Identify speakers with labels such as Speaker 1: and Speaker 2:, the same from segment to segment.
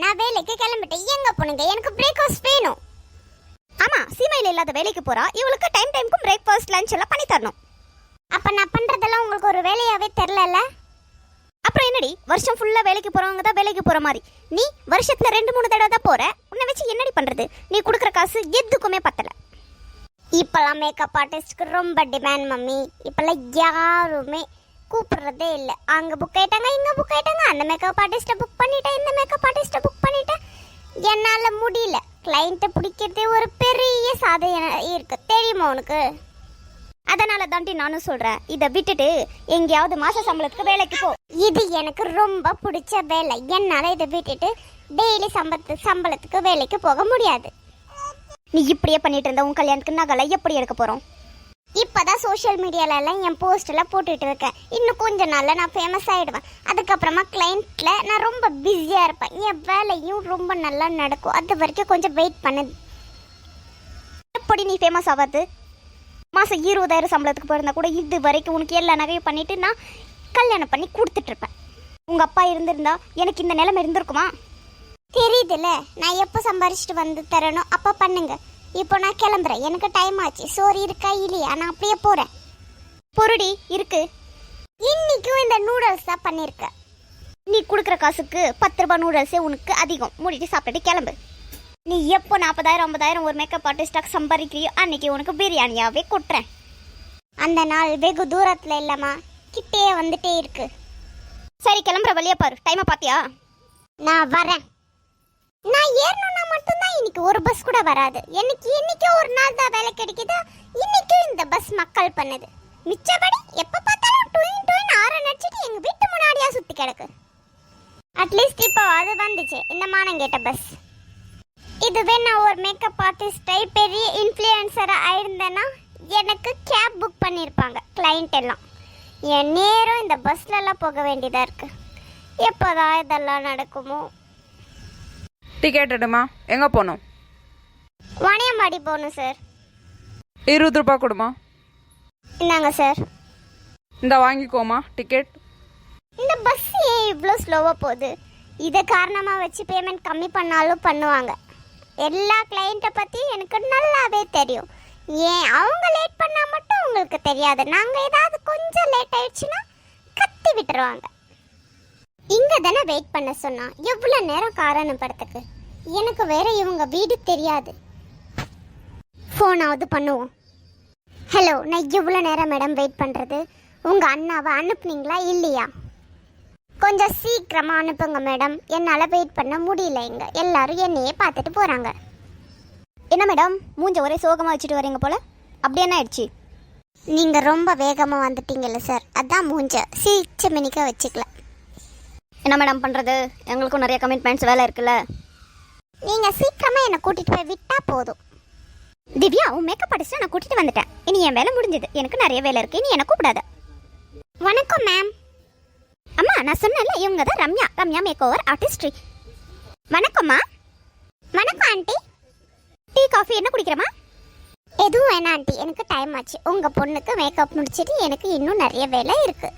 Speaker 1: நான் வேலைக்கு கிளம்பிட்டேன். எங்க போனுங்க? எனக்கு பிரேக்ஃபாஸ்ட் வேணும்.
Speaker 2: ஆமா, சீமையில இல்லாத வேலைக்கு போறா, இவளுக்கு டைம்க்கு பிரேக்ஃபாஸ்ட் லஞ்ச் எல்லாம் பண்ணி தரணும்.
Speaker 1: அப்ப நான் பண்றதெல்லாம் உங்களுக்கு ஒரு வேலையாவே தெரியல.
Speaker 2: அப்புறம் என்னடி, வருஷம் ஃபுல்லா வேலைக்கு போறவங்க தான் வேலைக்கு போற மாதிரி, நீ வருஷத்துல 2-3 தடவை தான் போற. உன்னை வச்சு என்னடி பண்றது? நீ கொடுக்குற காசு எதுக்குமே பத்தல.
Speaker 1: இப்பெல்லாம் மேக்கப் ஆர்டிஸ்ட்க்கு ரொம்ப டிமாண்ட் மம்மி. இப்பெல்லாம் யாருமே கூப்பிடுறதே இல்லை. அங்க புக் ஆயிட்டாங்க, இங்க புக் ஆயிட்டாங்க. அந்த மேக்கப் ஆர்டிஸ்ட்டை புக் பண்ணிட்டேன், இந்த மேக்கப் ஆர்டிஸ்ட்டை புக் பண்ணிட்டேன். என்னால முடியல. கிளைண்ட்டை பிடிக்கிறதே ஒரு பெரிய சாதனை இருக்கு, தெரியுமா உனக்கு?
Speaker 2: அதனால தாண்டி நானும் சொல்றேன், இதை விட்டுட்டு எங்கேயாவது மாச சம்பளத்துக்கு வேலைக்கு போ.
Speaker 1: இது எனக்கு ரொம்ப பிடிச்ச வேலை. என்னால இதை விட்டுட்டு டெய்லி சம்பளத்துக்கு வேலைக்கு போக முடியாது.
Speaker 2: நீ இப்படியே பண்ணிட்டு இருந்த உன் கல்யாணத்துக்கு நகலை எப்படி எடுக்க போறோம்?
Speaker 1: இப்பதான் சோஷியல் மீடியால எல்லாம் என் போஸ்ட் எல்லாம் போட்டுட்டு இருக்கேன். இன்னும் கொஞ்ச நாள்ல நான் ஃபேமஸ் ஆயிடுவேன். அதுக்கப்புறமா கிளைண்ட்ல நான் ரொம்ப பிஸியா இருப்பேன். என் வேலையும் ரொம்ப நல்லா நடக்கும். அது வரைக்கும் கொஞ்சம் வெயிட் பண்ணு.
Speaker 2: எப்படி நீ ஃபேமஸ் ஆகாது? மாசம் 20,000 சம்பளத்துக்கு போயிருந்தா கூட இது வரைக்கும் உனக்கு எல்லா நகையும் பண்ணிட்டு நான் கல்யாணம் பண்ணி கொடுத்துட்டு இருப்பேன். உங்க அப்பா இருந்திருந்தா எனக்கு இந்த நிலைமை இருந்திருக்குமா?
Speaker 1: தெரியுதுல்ல, நான் எப்போ சம்பாரிச்சிட்டு வந்து தரணும் அப்போ பண்ணுங்க. இப்போ நான் கிளம்புறேன், எனக்கு டைம் ஆச்சு. சோறு இருக்கா இல்லையா? நான் அப்படியே போறேன்.
Speaker 2: பொருடி இருக்கு.
Speaker 1: இன்னைக்கும் இந்த நூடுல்ஸ் தான் பண்ணியிருக்கேன்.
Speaker 2: நீ கொடுக்குற காசுக்கு 10 ரூபாய் நூடுல்ஸே உனக்கு அதிகம். மூடிட்டு சாப்பிட்டுட்டு கிளம்பு. நீ எப்போ 40,000-50,000 ஒரு மேக்கப் ஆர்டிஸ்டாக சம்பாதிக்கிறியோ அன்னைக்கு உனக்கு பிரியாணியாவே கொட்டுறேன்.
Speaker 1: அந்த நாள் வெகு தூரத்தில் இல்லைம்மா, கிட்டே வந்துட்டே இருக்கு.
Speaker 2: சரி, கிளம்புற வழியா பாரு. டைமை பார்த்தியா?
Speaker 1: நான் வரேன். நான் ஏறணும்னா மட்டும்தான் இன்னைக்கு ஒரு பஸ் கூட வராது. இன்னைக்கு ஒரு நாள் தான் வேலை கிடைக்குது. இன்னைக்கும் இந்த பஸ் மக்கள் பண்ணுது. மிச்சபடி எப்போ பார்த்தாலும் டுயின் ஆரன் அடிச்சுட்டு எங்கள் வீட்டு முன்னாடியா சுற்றி கிடக்கு. அட்லீஸ்ட் இப்போ அது வந்துச்சு, இந்த மானம் கேட்ட பஸ். இதுவே நான் ஒரு மேக்கப் ஆர்டிஸ்டை பெரிய இன்ஃப்ளூயன்சராக ஆயிருந்தேன்னா எனக்கு கேப் புக் பண்ணியிருப்பாங்க கிளைண்ட் எல்லாம். என் நேரம் இந்த பஸ்லலாம் போக வேண்டியதாக இருக்கு. எப்போதான் இதெல்லாம் நடக்குமோ?
Speaker 3: டிக்கெட் எடுமா. எங்கே போகணும்?
Speaker 1: வாணியம்பாடி போகணும் சார்.
Speaker 3: 20 ரூபாய் கொடுமா.
Speaker 1: இந்தாங்க சார்.
Speaker 3: இந்த வாங்கிக்கோமா டிக்கெட்.
Speaker 1: இந்த பஸ் ஏன் இவ்வளோ ஸ்லோவாக போகுது? இதை காரணமாக வச்சு பேமெண்ட் கம்மி பண்ணாலும் பண்ணுவாங்க. எல்லா கிளைண்ட்டை பற்றி எனக்கு நல்லாவே தெரியும். ஏன் அவங்க லேட் பண்ணால் மட்டும் உங்களுக்கு தெரியாது. நாங்கள் ஏதாவது கொஞ்சம் லேட் ஆயிடுச்சுன்னா கத்தி விட்டுருவாங்க. இங்கே தானே வெயிட் பண்ண சொன்னால் எவ்வளோ நேரம் காரணப்படுத்துக்கு? எனக்கு வேற இவங்க வீடு தெரியாது. ஃபோனாவது பண்ணுவோம். ஹலோ, நான் எவ்வளோ நேரம் மேடம் வெயிட் பண்ணுறது? உங்கள் அண்ணாவை அனுப்புனீங்களா இல்லையா? கொஞ்சம் சீக்கிரமாக அனுப்புங்க மேடம். என்னால் வெயிட் பண்ண முடியல. இங்கே எல்லாரும் என்னையே பார்த்துட்டு போகிறாங்க.
Speaker 2: என்ன மேடம், மூஞ்ச ஒரே சோகமாக வச்சுட்டு வரீங்க போல. அப்படி என்ன ஆயிடுச்சு?
Speaker 1: நீங்கள் ரொம்ப வேகமாக வந்துட்டீங்கல்ல சார், அதான் மூஞ்ச சீச்ச மினிக்க வச்சுக்கல.
Speaker 2: என்ன மேடம் பண்ணுறது? எங்களுக்கும் நிறைய கமிட்மெண்ட்ஸ் வேலை இருக்குல்ல.
Speaker 1: நீங்கள் சீக்கிரமாக என்னை கூட்டிகிட்டு போய் விட்டால் போதும்.
Speaker 2: திவ்யா, உன் மேக்கப் ஆர்டிஸ்ட்டை நான் கூட்டிகிட்டு வந்துட்டேன். இனி என் வேலை முடிஞ்சது. எனக்கு நிறைய வேலை இருக்குது. இனி என்னை கூப்பிடாத.
Speaker 1: வணக்கம் மேம்.
Speaker 2: அம்மா, நான் சொன்னேன்ல, இவங்க தான் ரம்யா மேக் ஓவர் ஆர்டிஸ்ட்ரி. வணக்கம்மா.
Speaker 1: வணக்கம் ஆண்டி.
Speaker 2: டீ காஃபி என்ன குடிக்கிறமா?
Speaker 1: எதுவும் வேணாம் ஆண்டி, எனக்கு டைம் ஆச்சு. உங்கள் பொண்ணுக்கு மேக்கப் முடிச்சிட்டு எனக்கு இன்னும் நிறைய வேலை இருக்குது.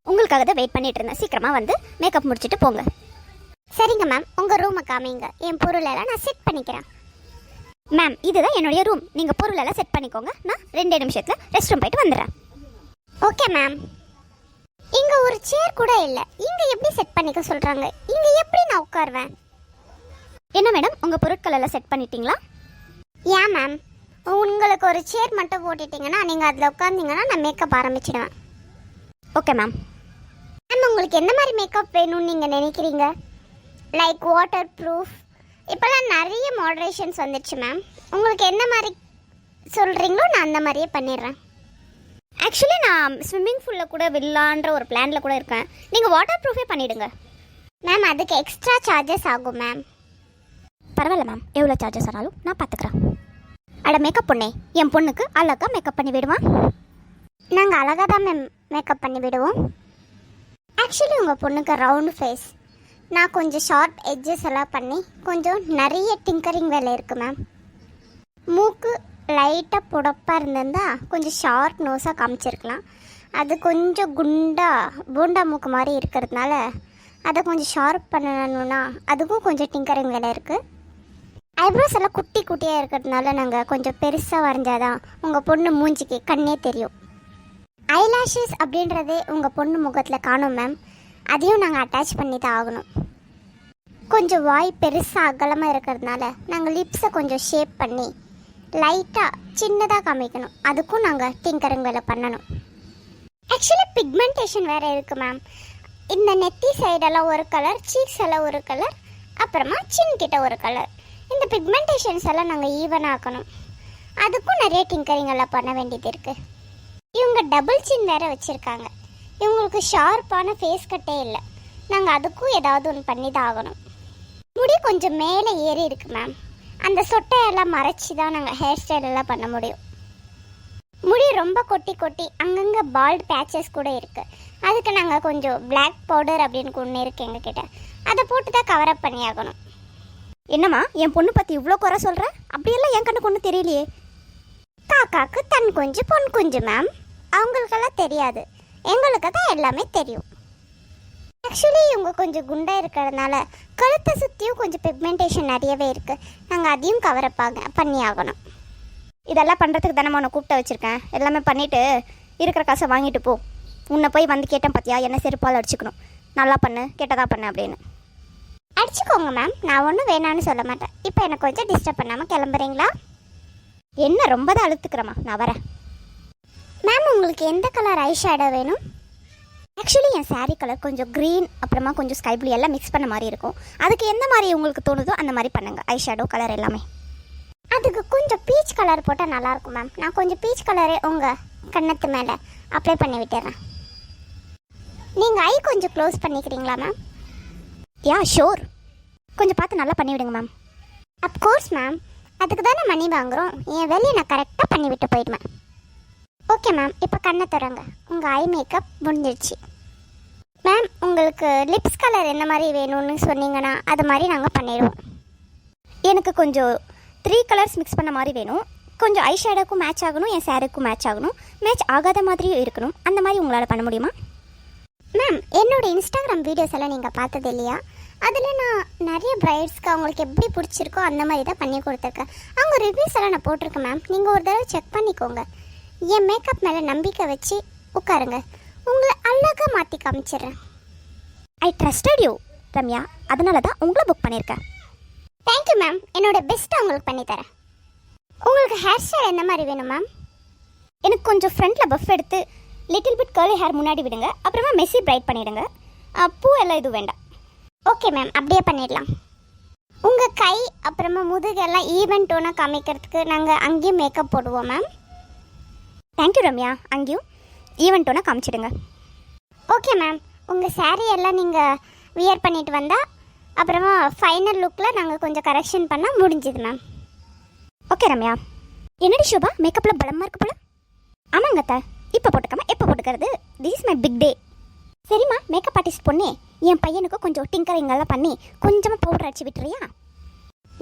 Speaker 2: உங்களுக்காக தான் வெயிட் பண்ணிட்டு இருந்தேன். சீக்கிரமாக வந்து மேக்கப் முடிச்சுட்டு போங்க.
Speaker 1: சரிங்க மேம், உங்கள் ரூமை காமிங்க. என் பொருளெல்லாம் நான் செட் பண்ணிக்கிறேன்.
Speaker 2: மேம், இதுதான் என்னுடைய ரூம். நீங்கள் பொருளெல்லாம் செட் பண்ணிக்கோங்க. நான் 2 நிமிஷத்தில் ரெஸ்ட் ரூம் போயிட்டு வந்துடுறேன்.
Speaker 1: Okay ma'am. இங்கே ஒரு சேர் கூட இல்லை. இங்கே எப்படி செட் பண்ணிக்க சொல்கிறாங்க? இங்கே எப்படி நான் உட்காருவேன்?
Speaker 2: என்ன மேடம், உங்கள் பொருட்கள் எல்லாம் செட் பண்ணிட்டீங்களா?
Speaker 1: ஏன் மேம், உங்களுக்கு ஒரு சேர் மட்டும் போட்டுட்டிங்கன்னா நீங்கள் அதில் உட்காந்திங்கன்னா நான் மேக்கப் ஆரம்பிச்சிடுவேன்.
Speaker 2: Okay ma'am.
Speaker 1: மேம், உங்களுக்கு எந்த மாதிரி மேக்கப் வேணும்னு நீங்கள் நினைக்கிறீங்க? லைக் வாட்டர் ப்ரூஃப், இப்போல்லாம் நிறைய மாடரேஷன்ஸ் வந்துடுச்சு மேம். உங்களுக்கு எந்த மாதிரி சொல்கிறீங்களோ நான் அந்த மாதிரியே பண்ணிடுறேன்.
Speaker 2: ஆக்சுவலி நான் ஸ்விம்மிங் பூலில் கூட விடலான்ற ஒரு பிளானில் கூட இருக்கேன். நீங்கள் வாட்டர் ப்ரூஃபே பண்ணிவிடுங்க.
Speaker 1: மேம், அதுக்கு எக்ஸ்ட்ரா சார்ஜஸ் ஆகும் மேம்.
Speaker 2: பரவாயில்ல மேம், எவ்வளோ சார்ஜஸ் ஆனாலும் நான் பார்த்துக்குறேன். அட மேக்கப் பொண்ணே, என் பொண்ணுக்கு அழகாக மேக்கப் பண்ணி விடுவான்.
Speaker 1: நாங்கள் அழகாக தான் மேம் மேக்கப் பண்ணி விடுவோம். ஆக்சுவலி உங்கள் பொண்ணுக்கு ரவுண்ட் ஃபேஸ், நான் கொஞ்சம் ஷார்ப் எட்ஜஸ் எல்லாம் பண்ணி கொஞ்சம் நிறைய டிங்கரிங் வேலை இருக்குது மேம். மூக்கு லைட்டாக புடப்பாக இருந்திருந்தா கொஞ்சம் ஷார்ப் நோஸாக காமிச்சிருக்கலாம். அது கொஞ்சம் போண்டா மூக்கு மாதிரி இருக்கிறதுனால அதை கொஞ்சம் ஷார்ப் பண்ணணும்னா அதுக்கும் கொஞ்சம் டிங்கரிங் வேலை இருக்குது. ஐப்ரோஸ் எல்லாம் குட்டி குட்டியாக இருக்கிறதுனால நாங்கள் கொஞ்சம் பெருசாக வரைஞ்சாதான் உங்கள் பொண்ணு மூஞ்சிக்கு கண்ணே தெரியும். ஐலாஷஸ் அப்படின்றதே உங்கள் பொண்ணு முகத்தில் காணும் மேம். அதையும் நாங்கள் அட்டாச் பண்ணி தான் ஆகணும். கொஞ்சம் வாய் பெருசாக அகலமாக இருக்கிறதுனால நாங்கள் லிப்ஸை கொஞ்சம் ஷேப் பண்ணி லைட்டாக சின்னதாக காமிக்கணும். அதுக்கும் நாங்கள் டிங்கரிங் வேலை பண்ணணும். ஆக்சுவலி பிக்மெண்டேஷன் வேறு இருக்குது மேம். இந்த நெத்தி சைடெல்லாம் ஒரு கலர், சீக்ஸ் எல்லாம் ஒரு கலர், அப்புறமா சின் கிட்ட ஒரு கலர். இந்த பிக்மெண்டேஷன்ஸ் எல்லாம் நாங்கள் ஈவன் ஆக்கணும். அதுக்கும் நிறைய டிங்கரிங் எல்லாம் பண்ண வேண்டியது இருக்குது. இவங்க டபுள் சின் வேறு வச்சுருக்காங்க. இவங்களுக்கு ஷார்ப்பான ஃபேஸ் கட்டே இல்லை. நாங்கள் அதுக்கும் ஏதாவது ஒன்று பண்ணி தான் ஆகணும். முடி கொஞ்சம் மேலே ஏறி இருக்கு மேம். அந்த சொட்டையெல்லாம் மறைச்சி தான் நாங்கள் ஹேர் ஸ்டைல் எல்லாம் பண்ண முடியும். முடி ரொம்ப கொட்டி கொட்டி அங்கங்கே பால்ட் பேச்சஸ் கூட இருக்குது. அதுக்கு நாங்கள் கொஞ்சம் பிளாக் பவுடர் அப்படின்னு ஒன்று இருக்குது எங்ககிட்ட. அதை போட்டு தான் கவரப் பண்ணி ஆகணும்.
Speaker 2: என்னம்மா என் பொண்ணு பற்றி இவ்வளோ குறை சொல்கிற? அப்படியெல்லாம் என் கண்ணுக்கு ஒன்றும் தெரியலையே.
Speaker 1: காக்காக்கு தன் குஞ்சு பொன் குஞ்சு மேம். அவங்களுக்கெல்லாம் தெரியாது, எங்களுக்கு தான் எல்லாமே தெரியும். ஆக்சுவலி இவங்க கொஞ்சம் குண்டாக இருக்கிறதுனால கழுத்தை சுற்றியும் கொஞ்சம் பிக்மெண்டேஷன் நிறையவே இருக்குது. நாங்கள் அதையும் கவரப் பண்ணி ஆகணும்.
Speaker 2: இதெல்லாம் பண்ணுறதுக்கு தானே உன்னை கூப்பிட்டு வச்சுருக்கேன். எல்லாமே பண்ணிவிட்டு இருக்கிற காசை வாங்கிட்டு போ. உன்னை போய் வந்து கேட்டேன் பார்த்தியா, என்ன செருப்பால் அடிச்சுக்கணும். நல்லா பண்ணு, கேட்டதா பண்ணு அப்படின்னு.
Speaker 1: அடிச்சுக்கோங்க மேம், நான் ஒன்றும் வேணான்னு சொல்ல மாட்டேன். இப்போ எனக்கு கொஞ்சம் டிஸ்டர்ப் பண்ணாமல் கிளம்புறீங்களா?
Speaker 2: என்ன ரொம்ப தான் அழுத்துக்கிறேம்மா, நான் வரேன்.
Speaker 1: மேம் உங்களுக்கு எந்த கலர் ஐ ஷேடோ வேணும்?
Speaker 2: ஆக்சுவலி என் சாரீ கலர் கொஞ்சம் க்ரீன் அப்புறமா கொஞ்சம் ஸ்கை ப்ளூ எல்லாம் மிக்ஸ் பண்ண மாதிரி இருக்கும். அதுக்கு எந்த மாதிரி உங்களுக்கு தோணுதோ அந்த மாதிரி பண்ணுங்கள். ஐ ஷேடோ கலர் எல்லாமே.
Speaker 1: அதுக்கு கொஞ்சம் பீச் கலர் போட்டால் நல்லாயிருக்கும் மேம். நான் கொஞ்சம் பீச் கலரே உங்கள் கண்ணத்து மேலே அப்ளை பண்ணி விட்டுறேன். நீங்கள் ஐ கொஞ்சம் க்ளோஸ் பண்ணிக்கிறீங்களா மேம்?
Speaker 2: யா ஷோர். கொஞ்சம் பார்த்து நல்லா பண்ணி விடுங்க மேம்.
Speaker 1: அப்கோர்ஸ் மேம், அதுக்கு தானே மணி வாங்குகிறோம். என் வேலையை நான் கரெக்டாக பண்ணிவிட்டு போயிடுவேன். ஓகே மேம், இப்போ கண்ணை தரங்க. உங்கள் ஐ மேக்கப் முடிஞ்சிடுச்சு. மேம் உங்களுக்கு லிப்ஸ் கலர் என்ன மாதிரி வேணும்னு சொன்னீங்கன்னா அது மாதிரி நாங்கள் பண்ணிடுவோம்.
Speaker 2: எனக்கு கொஞ்சம் 3 கலர்ஸ் மிக்ஸ் பண்ண மாதிரி வேணும். கொஞ்சம் ஐ ஷேடோக்கும் மேட்ச் ஆகணும், என் சாரிக்கும் மேட்ச் ஆகணும். மேட்ச் ஆகாத மாதிரியும் இருக்கணும். அந்த மாதிரி உங்களால் பண்ண முடியுமா?
Speaker 1: மேம் என்னோடய இன்ஸ்டாகிராம் வீடியோஸ் எல்லாம் நீங்கள் பார்த்தது இல்லையா? அதில் நான் நிறைய பிரைட்ஸ்க்கு அவங்களுக்கு எப்படி பிடிச்சிருக்கோ அந்த மாதிரி தான் பண்ணி கொடுத்துருக்கேன். அவங்க ரிவ்யூஸ் எல்லாம் நான் போட்டிருக்கேன் மேம். நீங்கள் ஒரு தடவை செக் பண்ணிக்கோங்க. என் மேக்கப் மேலே நம்பிக்கை வச்சு உட்காருங்க. உங்களை அழகாக மாற்றி காமிச்சிடுறேன்.
Speaker 2: ஐ ட்ரஸ்டட் யூ ரம்யா. அதனால தான் உங்களை புக் பண்ணியிருக்கேன்.
Speaker 1: Thank you ma'am. என்னோட பெஸ்ட்டை உங்களுக்கு பண்ணித்தரேன். உங்களுக்கு ஹேர் ஸ்டைல் எந்த மாதிரி வேணும் மேம்?
Speaker 2: எனக்கு கொஞ்சம் ஃப்ரண்ட்டில் பஃப் எடுத்து லிட்டில் பிட் கர்லி ஹேர் முன்னாடி விடுங்க. அப்புறமா மெஸ்ஸி பிரைட் பண்ணிவிடுங்க. பூ எல்லாம் இது வேண்டாம்.
Speaker 1: ஓகே மேம், அப்படியே பண்ணிடலாம். உங்கள் கை அப்புறமா முதுகெல்லாம் ஈவன் டோனாக காமிக்கிறதுக்கு நாங்கள் அங்கேயும் மேக்கப் போடுவோம் மேம்.
Speaker 2: தேங்க்யூ ரம்யா. அங்கேயும் ஈவன் டோனாக காமிச்சிடுங்க.
Speaker 1: Okay ma'am. உங்கள் சாரீ எல்லாம் நீங்கள் வியர் பண்ணிட்டு வந்தால் அப்புறமா ஃபைனல் லுக்கில் நாங்கள் கொஞ்சம் கரெக்ஷன் பண்ணால் முடிஞ்சுது மேம்.
Speaker 2: ஓகே ரம்யா. என்னடி ஷோபா மேக்கப்பில் பலமாக இருக்கு போல? ஆமாங்க அத்தை. இப்போ போட்டுக்காம எப்போ போட்டுக்கிறது? This is my big day. சரிம்மா, மேக்கப் ஆர்டிஸ்ட் பொண்ணே, என் பையனுக்கு கொஞ்சம் டிங்கரிங்கெல்லாம் பண்ணி கொஞ்சமாக பவுடர் அடிச்சு விட்டுறியா?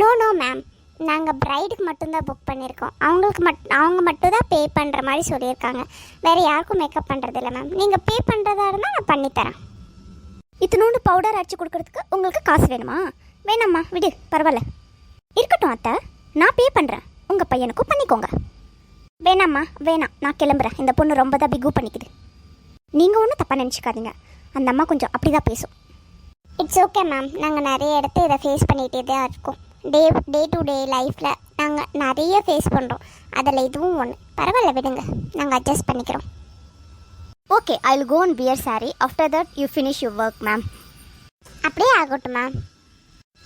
Speaker 1: நோ மேம், நாங்கள் பிரைடுக்கு மட்டும்தான் புக் பண்ணியிருக்கோம். அவங்க மட்டும் தான் பே பண்ணுற மாதிரி சொல்லியிருக்காங்க. வேறு யாருக்கும் மேக்கப் பண்ணுறதில்ல மேம். நீங்கள் பே பண்ணுறதா இருந்தால் நான் பண்ணித்தரேன்.
Speaker 2: இத்தினோண்டு பவுடர் அடிச்சு கொடுக்கறதுக்கு உங்களுக்கு காசு வேணுமா? வேணாம்மா, விடு, பரவாயில்ல. இருக்கட்டும் அத்தை, நான் பே பண்ணுறேன். உங்கள் பையனுக்கும் பண்ணிக்கோங்க. வேணாம்மா வேணாம், நான் கிளம்புறேன். இந்த பொண்ணு ரொம்ப தான் பிகு பண்ணிக்குது. நீங்கள் ஒன்றும் தப்பாக நினச்சிக்காதீங்க. அந்த அம்மா கொஞ்சம் அப்படி தான் பேசும்.
Speaker 1: It's okay ma'am. நாங்கள் நிறைய இடத்த இதை ஃபேஸ் பண்ணிகிட்டே தான் இருக்கோம். டே டு டே லைஃப்பில் நாங்கள் நிறைய ஃபேஸ் பண்ணுறோம். அதில் இதுவும் ஒன்று. பரவாயில்ல, விடுங்க, நாங்கள் அட்ஜஸ்ட் பண்ணிக்கிறோம்.
Speaker 2: Okay, I will go and wear sari. After that you finish your work ma'am.
Speaker 1: அப்படியே ஆகட்டும் மேம்.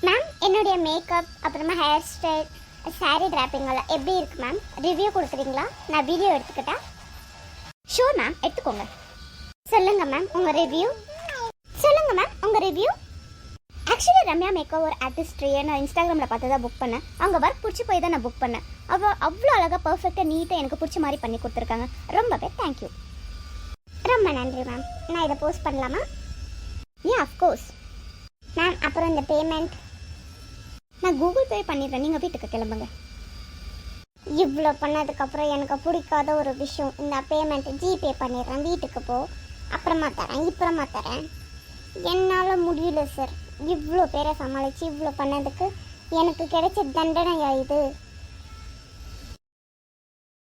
Speaker 1: மேம் என்னுடைய மேக்கப் அப்புறமா ஹேர் ஸ்டைல் சாரீ டிராப்பிங்கெல்லாம் எப்படி இருக்குது மேம்? ரிவ்யூ கொடுக்குறீங்களா? நான் வீடியோ எடுத்துக்கிட்டா?
Speaker 2: ஷோர் மேம், எடுத்துக்கோங்க.
Speaker 1: சொல்லுங்கள் மேம் உங்கள் ரிவ்யூ. சொல்லுங்கள் மேம் உங்கள் ரிவ்யூ.
Speaker 2: ஆக்சுவலி ரம்யா மேக்கப் ஒரு ஆர்டிஸ்ட்ரியை நான் இன்ஸ்டாகிராமில் பார்த்து தான் புக் பண்ணேன். அவங்க ஒர்க் பிடிச்சி போய் தான் நான் புக் பண்ணேன். அவ்வளோ அழகாக பர்ஃபெக்டாக நீட்டாக எனக்கு பிடிச்ச மாதிரி பண்ணி கொடுத்துருக்காங்க. ரொம்பவே தேங்க்யூ.
Speaker 1: ரொம்ப நன்றி மேம். நான் இதை போஸ்ட் பண்ணலாமா?
Speaker 2: ஏன், அஃப்கோர்ஸ்
Speaker 1: மேம். அப்புறம் இந்த பேமெண்ட்
Speaker 2: நான் கூகுள் பே பண்ணிடுறேன். நீங்கள் வீட்டுக்கு கிளம்புங்க.
Speaker 1: இவ்வளோ பண்ணதுக்கப்புறம் எனக்கு பிடிக்காத ஒரு விஷயம், இந்த பேமெண்ட் ஜிபே பண்ணிடுறேன். வீட்டுக்கு போ, அப்புறமா தரேன், இப்பறமா தரேன். என்னால் முடியல சார். இவ்வளோ பேரை சமாளித்து இவ்வளோ பண்ணதுக்கு எனக்கு கிடைச்ச தண்டனையா இது?